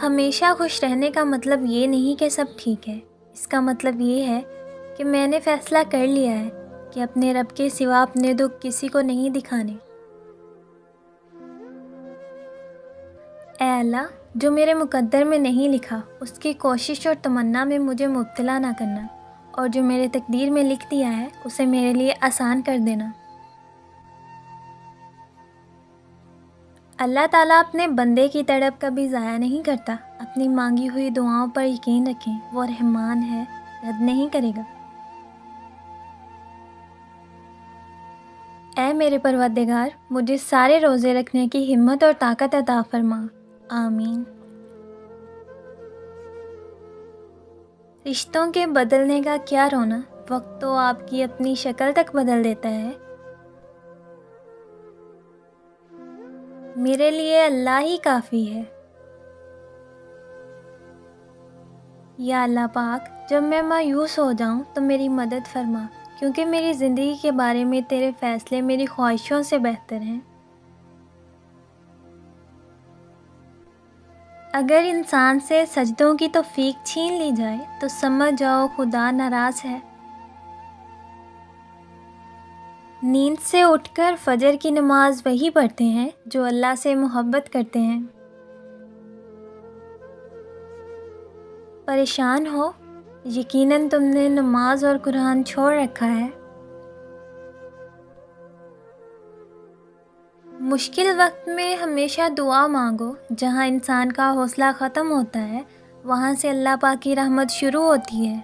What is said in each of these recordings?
ہمیشہ خوش رہنے کا مطلب یہ نہیں کہ سب ٹھیک ہے، اس کا مطلب یہ ہے کہ میں نے فیصلہ کر لیا ہے کہ اپنے رب کے سوا اپنے دکھ کسی کو نہیں دکھانے۔ اے اللہ، جو میرے مقدر میں نہیں لکھا اس کی کوشش اور تمنا میں مجھے مبتلا نہ کرنا، اور جو میرے تقدیر میں لکھ دیا ہے اسے میرے لیے آسان کر دینا۔ اللہ تعالیٰ اپنے بندے کی تڑپ کبھی ضائع نہیں کرتا۔ اپنی مانگی ہوئی دعاؤں پر یقین رکھیں، وہ رحمان ہے، رد نہیں کرے گا۔ اے میرے پروردگار، مجھے سارے روزے رکھنے کی ہمت اور طاقت عطا فرما، آمین۔ رشتوں کے بدلنے کا کیا رونا، وقت تو آپ کی اپنی شکل تک بدل دیتا ہے۔ میرے لیے اللہ ہی کافی ہے۔ یا اللہ پاک، جب میں مایوس ہو جاؤں تو میری مدد فرما، کیونکہ میری زندگی کے بارے میں تیرے فیصلے میری خواہشوں سے بہتر ہیں۔ اگر انسان سے سجدوں کی توفیق چھین لی جائے تو سمجھ جاؤ خدا ناراض ہے۔ نیند سے اٹھ کر فجر کی نماز وہی پڑھتے ہیں جو اللہ سے محبت کرتے ہیں۔ پریشان ہو؟ یقیناً تم نے نماز اور قرآن چھوڑ رکھا ہے۔ مشکل وقت میں ہمیشہ دعا مانگو۔ جہاں انسان کا حوصلہ ختم ہوتا ہے وہاں سے اللہ پاک کی رحمت شروع ہوتی ہے۔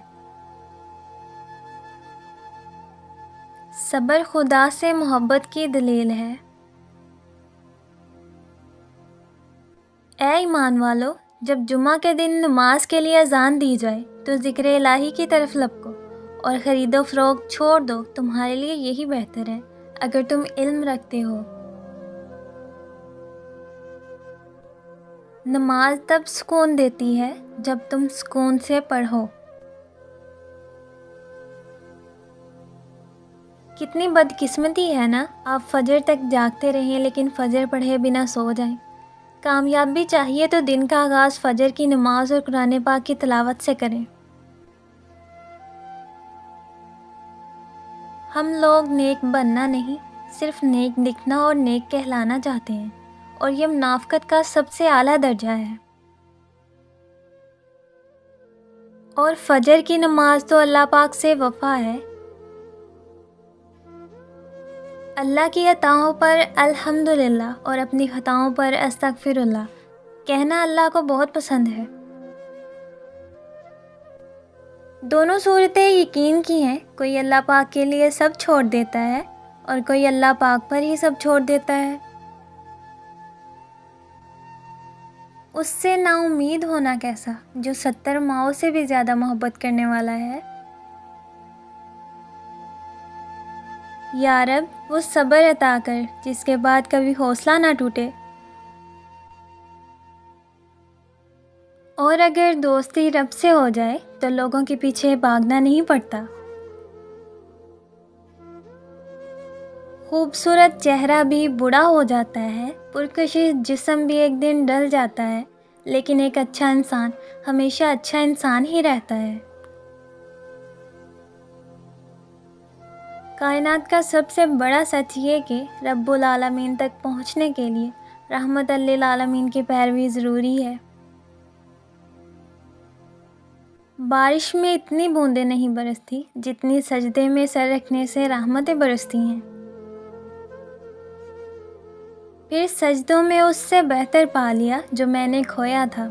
صبر خدا سے محبت کی دلیل ہے۔ اے ایمان والو، جب جمعہ کے دن نماز کے لیے اذان دی جائے تو ذکر الہی کی طرف لپکو اور خرید و فروخت چھوڑ دو، تمہارے لیے یہی بہتر ہے اگر تم علم رکھتے ہو۔ نماز تب سکون دیتی ہے جب تم سکون سے پڑھو۔ کتنی بدقسمتی ہے نا، آپ فجر تک جاگتے رہیں لیکن فجر پڑھے بنا سو جائیں۔ کامیابی چاہیے تو دن کا آغاز فجر کی نماز اور قرآن پاک کی تلاوت سے کریں۔ ہم لوگ نیک بننا نہیں، صرف نیک دکھنا اور نیک کہلانا چاہتے ہیں، اور یہ منافقت کا سب سے اعلیٰ درجہ ہے۔ اور فجر کی نماز تو اللہ پاک سے وفا ہے۔ اللہ کی عطاؤں پر الحمدللہ اور اپنی خطاؤں پر استغفر اللہ کہنا اللہ کو بہت پسند ہے۔ دونوں صورتیں یقین کی ہیں، کوئی اللہ پاک کے لیے سب چھوڑ دیتا ہے اور کوئی اللہ پاک پر ہی سب چھوڑ دیتا ہے۔ اس سے نا امید ہونا کیسا جو 70 ماؤں سے بھی زیادہ محبت کرنے والا ہے۔ یا رب، وہ صبر عطا کر جس کے بعد کبھی حوصلہ نہ ٹوٹے۔ اور اگر دوستی رب سے ہو جائے تو لوگوں کے پیچھے بھاگنا نہیں پڑتا۔ خوبصورت چہرہ بھی بوڑھا ہو جاتا ہے، پرکشش جسم بھی ایک دن ڈل جاتا ہے، لیکن ایک اچھا انسان ہمیشہ اچھا انسان ہی رہتا ہے۔ کائنات کا سب سے بڑا سچ یہ کہ رب العالمین تک پہنچنے کے لیے رحمت للعالمین کی پیروی ضروری ہے۔ بارش میں اتنی بوندیں نہیں برستی جتنی سجدے میں سر رکھنے سے رحمتیں برستی ہیں۔ پھر سجدوں میں اس سے بہتر پا لیا جو میں نے کھویا تھا۔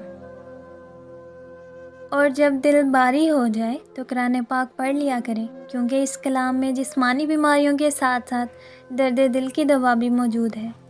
اور جب دل باری ہو جائے تو قرآن پاک پڑھ لیا کریں، کیونکہ اس کلام میں جسمانی بیماریوں کے ساتھ ساتھ درد دل کی دوا بھی موجود ہے۔